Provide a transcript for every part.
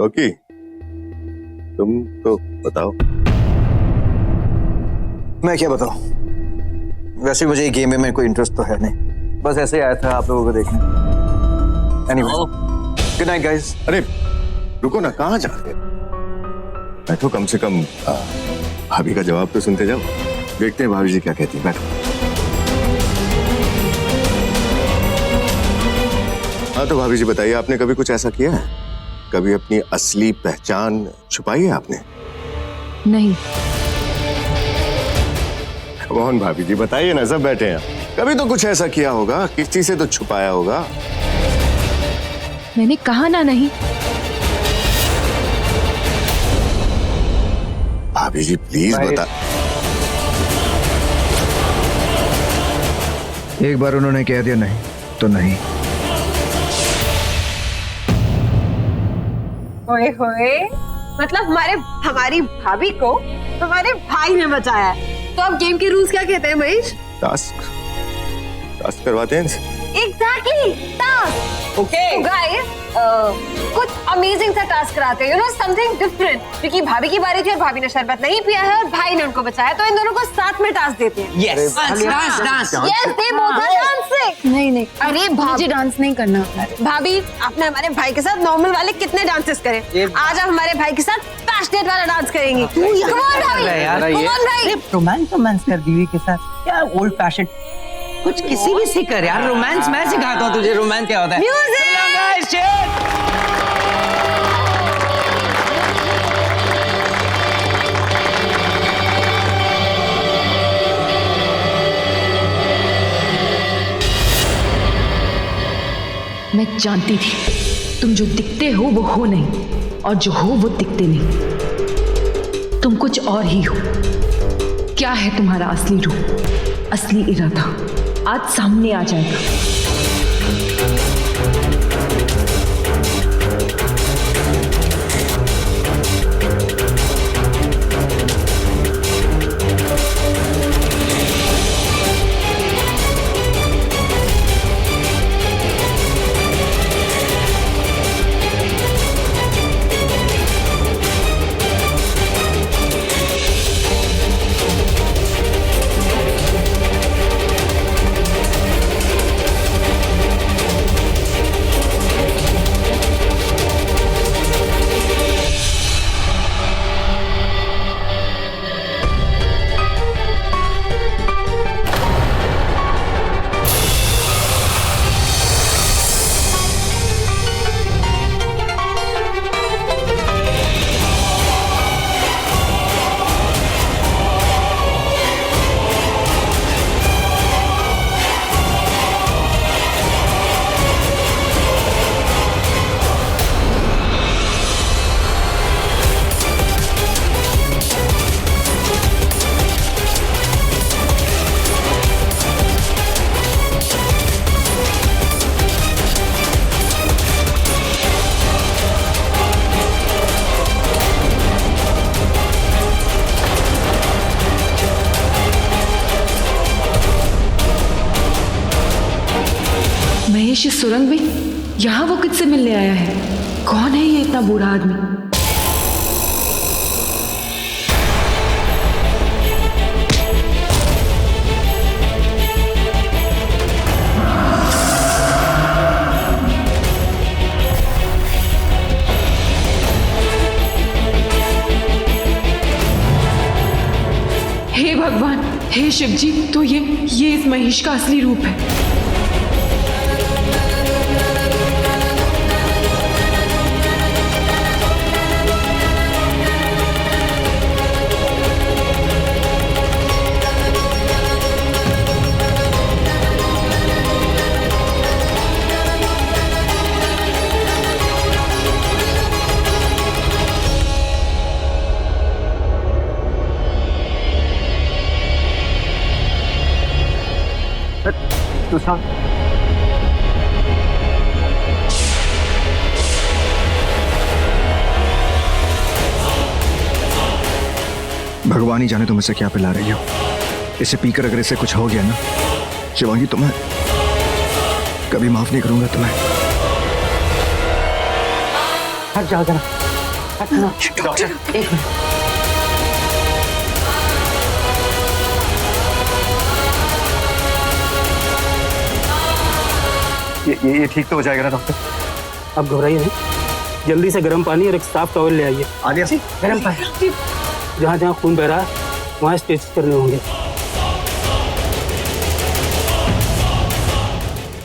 Okay, तुम तो बताओ। मैं क्या बताऊं, वैसे मुझे गेम में मेरे को इंटरेस्ट तो है नहीं, बस ऐसे ही आया था आप लोगों को देखने। Anyway, good night guys. अरे रुको ना, कहाँ जा रहे? बैठो, कम से कम भाभी का जवाब तो सुनते जाओ। देखते हैं भाभी जी क्या कहती है। बैठो। हाँ तो भाभी जी बताइए, आपने कभी कुछ ऐसा किया है? कभी अपनी असली पहचान छुपाई है आपने? नहीं। कौन भाभी जी बताइए ना, सब बैठे हैं। कभी तो कुछ ऐसा किया होगा, किसी से तो छुपाया होगा। मैंने कहा ना नहीं। भाभी जी प्लीज बता। एक बार उन्होंने कह दिया नहीं तो नहीं। ओए होए, मतलब हमारी भाभी को तुम्हारे भाई ने बचाया है। तो अब गेम के रूल्स क्या कहते हैं महेश? टास्क करवाते हैं इनसे। Exactly, task. ओके गाइस, कुछ अमेजिंग सा टास्क कराते हैं, यू नो, समथिंग डिफरेंट। क्योंकि भाभी की बारी थी और भाभी ने शरबत नहीं पिया है और भाई ने उनको बचाया, तो इन दोनों को साथ में टास्क देते हैं। Yes, dance. Yes, they both are dancing. नहीं। अरे मुझे डांस नहीं करना। भाभी, आपने हमारे भाई के साथ नॉर्मल वाले कितने डांसेस करे, आज आप हमारे भाई के साथ पैशनेट वाला डांस करेंगी। Come on, भाभी, come on, भाई। रोमांस कर बीवी के साथ, क्या ओल्ड फैशन। कुछ किसी भी से कर यार, रोमांस मैं सिखाता हूँ तुझे, रोमांस क्या होता है। म्यूजिक। मैं जानती थी तुम जो दिखते हो वो हो नहीं, और जो हो वो दिखते नहीं। तुम कुछ और ही हो। क्या है तुम्हारा असली रूप, असली इरादा आज सामने आ जाएगा। महेश इस सुरंग में, यहाँ वो किससे मिलने आया है? कौन है ये इतना बूढ़ा आदमी? हे भगवान, हे शिव जी, तो ये इस महेश का असली रूप है। भगवान ही जाने तुम इसे क्या पिला रही हो। इसे पीकर अगर इसे कुछ हो गया ना शिवांगी, तो मैं कभी माफ नहीं करूंगा तुम्हें। हट जाओ जरा। डॉक्टर एक मिनट। ये ठीक तो हो जाएगा ना डॉक्टर? आप घबराइए नहीं, जल्दी से गर्म पानी और एक साफ टॉवल ले आइए। आलिया जी गरम पानी। जहाँ जहाँ खून बह रहा है वहाँ स्टिच करने होंगे।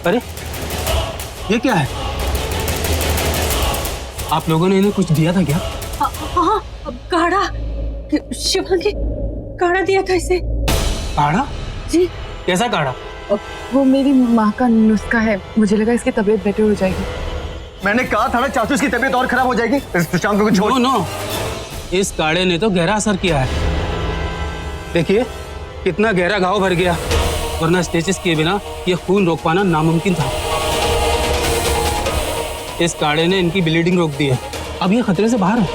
अरे ये क्या है? आप लोगों ने इन्हें कुछ दिया था क्या? हाँ, काढ़ा, शिवांगी काढ़ा दिया था इसे। काढ़ा? जी, कैसा काढ़ा? वो मेरी माँ का नुस्खा है, मुझे लगा इसकी तबीयत बेटर हो जाएगी। मैंने कहा था ना चाचू इसकी तबीयत और खराब हो जाएगी। सुशांत को छोड़। नो, इस काढ़े ने तो गहरा असर किया है। देखिए कितना गहरा घाव भर गया, वरना स्टेचेस किए बिना ये खून रोक पाना नामुमकिन था। इस काढ़े ने इनकी ब्लीडिंग रोक दी है, अब ये खतरे से बाहर है।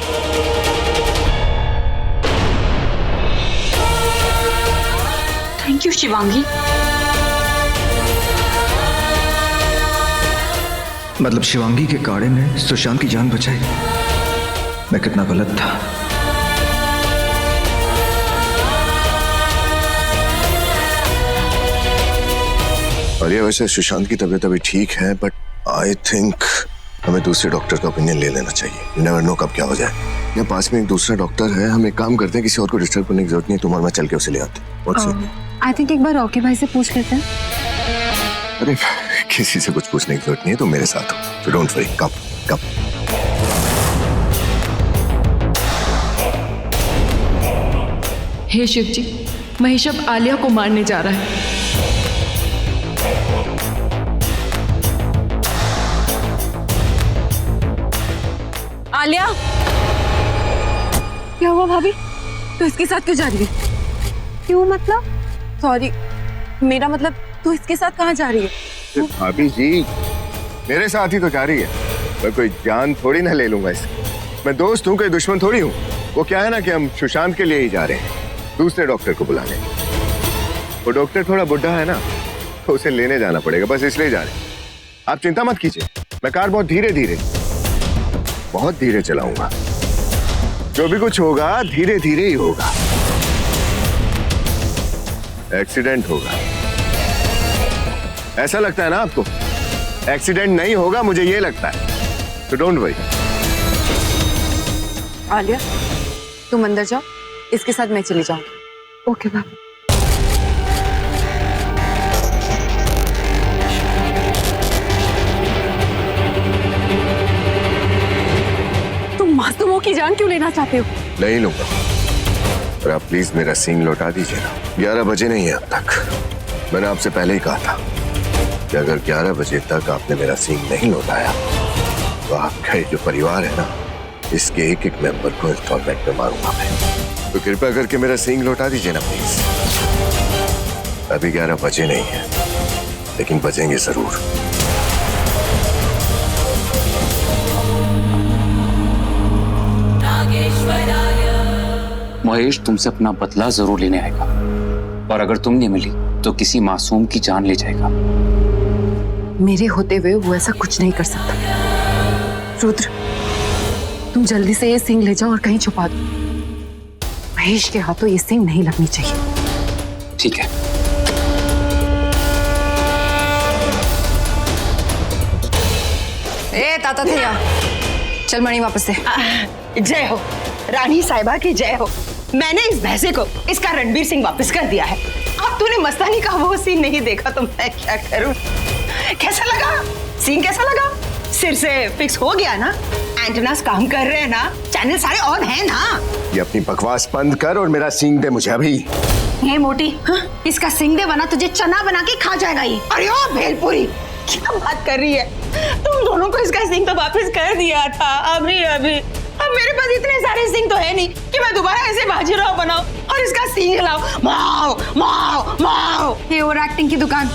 Thank you Shivangi. मतलब शिवांगी के काढ़े ने सुशांत की जान बचाई। मैं कितना गलत था। और ये वैसे सुशांत की तबीयत अभी ठीक है, बट आई थिंक हमें दूसरे डॉक्टर का ओपिनियन ले लेना चाहिए। यू नेवर नो कब क्या हो जाए। यहाँ पास में एक दूसरा डॉक्टर है, हम एक काम करते हैं, किसी और को डिस्टर्ब करने की जरूरत नहीं, तुम और मैं चल के उसे ले आते हैं। आई थिंक एक बार रॉकी भाई से पूछ लेते हैं। अरे किसी से कुछ पूछने की जरूरत नहीं है, तुम मेरे साथ हो, so don't worry, कब हे शिव जी, महेश अब आलिया को मारने जा रहा है। आलिया, क्या हुआ भाभी? तो इसके साथ क्यों जा रही है? क्यों मतलब? सॉरी, मेरा मतलब तू इसके साथ कहाँ जा रही है? भाभी जी मेरे साथ ही तो जा रही है, मैं कोई जान थोड़ी ना ले लूंगा इसकी। मैं दोस्त हूँ, कोई दुश्मन थोड़ी हूँ। वो क्या है ना कि हम सुशांत के लिए ही जा रहे हैं, दूसरे डॉक्टर को बुलाने। वो डॉक्टर थोड़ा बुढ़ा है ना, तो उसे लेने जाना पड़ेगा, बस इसलिए जा रहे हैं। आप चिंता मत कीजिए, मैं कार बहुत धीरे चलाऊंगा। जो भी कुछ होगा धीरे धीरे ही होगा। एक्सीडेंट होगा ऐसा लगता है ना आपको? एक्सीडेंट नहीं होगा, मुझे ये लगता है, तो डोंट वरी। आलिया, तुम अंदर जाओ, इसके साथ मैं चली जाऊंगी। ओके भाभी। तुम मासूमों की जान क्यों लेना चाहते हो? नहीं लूंगा, पर आप प्लीज मेरा सींग लौटा दीजिए ना। 11 बजे नहीं है अब तक। मैंने आपसे पहले ही कहा था कि अगर 11 बजे तक आपने मेरा सींग नहीं लौटाया तो आपका जो परिवार है ना, इसके एक एक मेंबर को इंस्टॉलमेंट में मारूंगा मैं। तो कृपया करके मेरा सींग लौटा दीजिए ना प्लीज। अभी 11 बजे नहीं है, लेकिन बजेंगे जरूर। महेश तुमसे अपना बदला जरूर लेने आएगा, और अगर तुम नहीं मिली तो किसी मासूम की जान ले जाएगा। मेरे होते हुए वो ऐसा कुछ नहीं कर सकता। रुद्र, तुम जल्दी से ये सिंग ले जाओ और कहीं छुपा दो। महेश के हाथों ये सिंग नहीं लगनी चाहिए। ठीक है। ए ताता भैया, चल मणि वापस से। जय हो रानी साहिबा की जय हो। मैंने इस भैंसे को इसका रणबीर सिंह वापस कर दिया है। अब तूने मस्तानी का वो सीन नहीं देखा तो मैं क्या करूं? कैसा लगा सीन? कैसा लगा? सिर से फिक्स हो गया ना? एंटेनास काम कर रहे हैं ना? चैनल सारे ऑन है ना? ये अपनी बकवास बंद कर और मेरा सींग दे मुझे अभी। ये मोटी, हाँ? इसका सिंग दे वरना तुझे चना बना के खा जाएगा ये। अरे ओ भेलपुरी, क्या बात कर रही है? तुम दोनों को इसका सिंग तो वापस कर दिया था अभी। अब मेरे पास इतने सारे सिंग तो है नहीं कि मैं दोबारा ऐसे बाजीराव बनाऊं और इसका सिंग लाऊं। माओ माओ माओ। ये ओवर एक्टिंग की दुकान,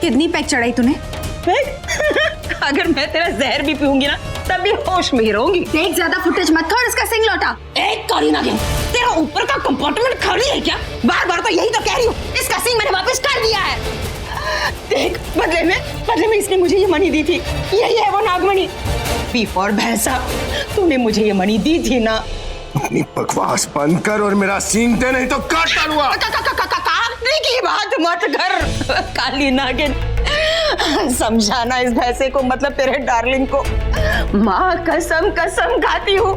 कितनी पैक चढ़ाई तूने? अगर मैं तेरा जहर भी पीऊंगी ना तब भी होश में ही रहूंगी। देख, ज्यादा फुटेज मत खा और इसका सिंग लौटा। एक काली ना गेम, तेरा ऊपर का कंपार्टमेंट खाली है क्या? बार बार तो यही तो कह रही हूँ, इसका सिंग मैंने वापस कर दिया है। देख, बदले में इसने मुझे ये मणि दी थी। यही है वो नागमणि। बी फॉर भैंसा, तूने मुझे ये मणि दी थी ना। अपनी बकवास बंद कर और मेरा सींग दे, नहीं तो काट डालूंगा। काटने की बात मत कर काली नागिन। समझाना इस भैंसे को, मतलब तेरे डार्लिंग को। माँ कसम कसम खाती हूँ,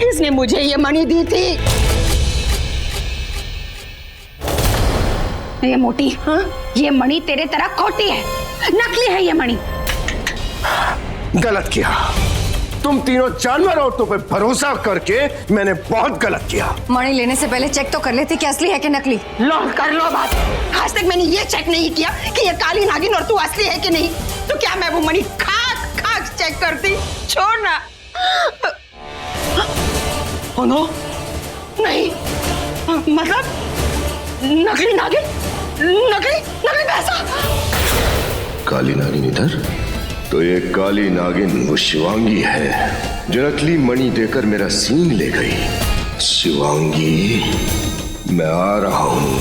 इसने मुझे ये मणि दी थी। ये मोटी, हाँ? ये मणि तेरे तरह खोटी है, नकली है ये मणि। गलत किया। तुम तीनों जानवर औरतों पे भरोसा करके मैंने बहुत गलत किया। मणि लेने से पहले चेक तो कर लेते कि असली है कि नकली। लो कर लो बात। आज तक मैंने ये चेक नहीं किया कि ये काली नागिन और तू असली है कि नहीं। तो क्या मैं वो मणि खाक खाक चेक करती? छोड़ ना। ओ नो, नहीं, मतलब नकली नागिन, नकली पैसा। काली नागिन इधर? तो ये काली नागिन वो शिवांगी है जो नकली मणि देकर मेरा सींग ले गई। शिवांगी, मैं आ रहा हूं।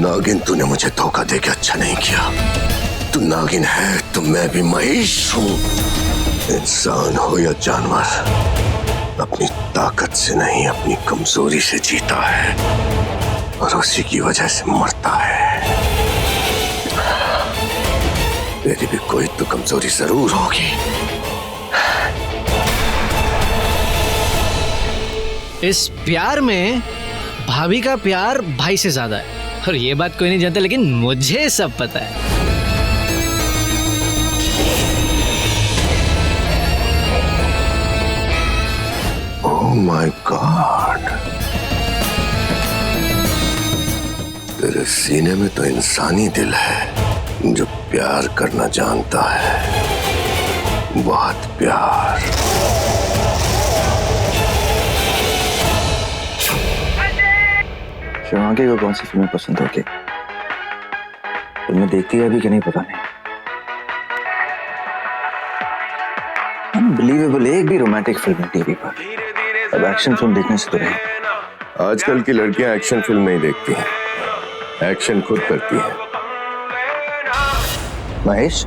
नागिन, तूने मुझे धोखा देके अच्छा नहीं किया। तू नागिन है तो मैं भी महेश हूं। इंसान हो या जानवर, अपनी ताकत से नहीं अपनी कमजोरी से जीता है और उसी की वजह से मरता है। तेरी भी कोई तो कमजोरी जरूर होगी। इस प्यार में भाभी का प्यार भाई से ज्यादा है, और ये बात कोई नहीं जानता, लेकिन मुझे सब पता है। ओह माय गॉड, तेरे सीने में तो इंसानी दिल है जो प्यार करना जानता है, बहुत प्यार। शिवांगी को कौन सी फिल्में पसंद होगी? तुमने देखती है अभी कि नहीं पता नहीं। अनबिलीवेबल, एक भी रोमांटिक फिल्म टीवी पर। अब एक्शन फिल्म देखने से तो रहे। आजकल की लड़कियां एक्शन फिल्म नहीं देखती हैं, एक्शन खुद करती हैं। महेश,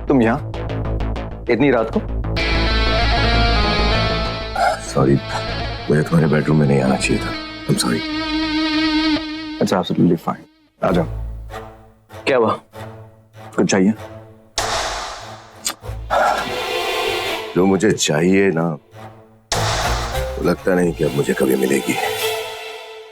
तुम यहाँ इतनी रात को? सॉरी, मुझे तुम्हारे बेडरूम में नहीं आना चाहिए था। I'm sorry. It's absolutely fine. आ जाओ। क्या हुआ? कुछ चाहिए? जो मुझे चाहिए ना, तो लगता नहीं कि अब मुझे कभी मिलेगी।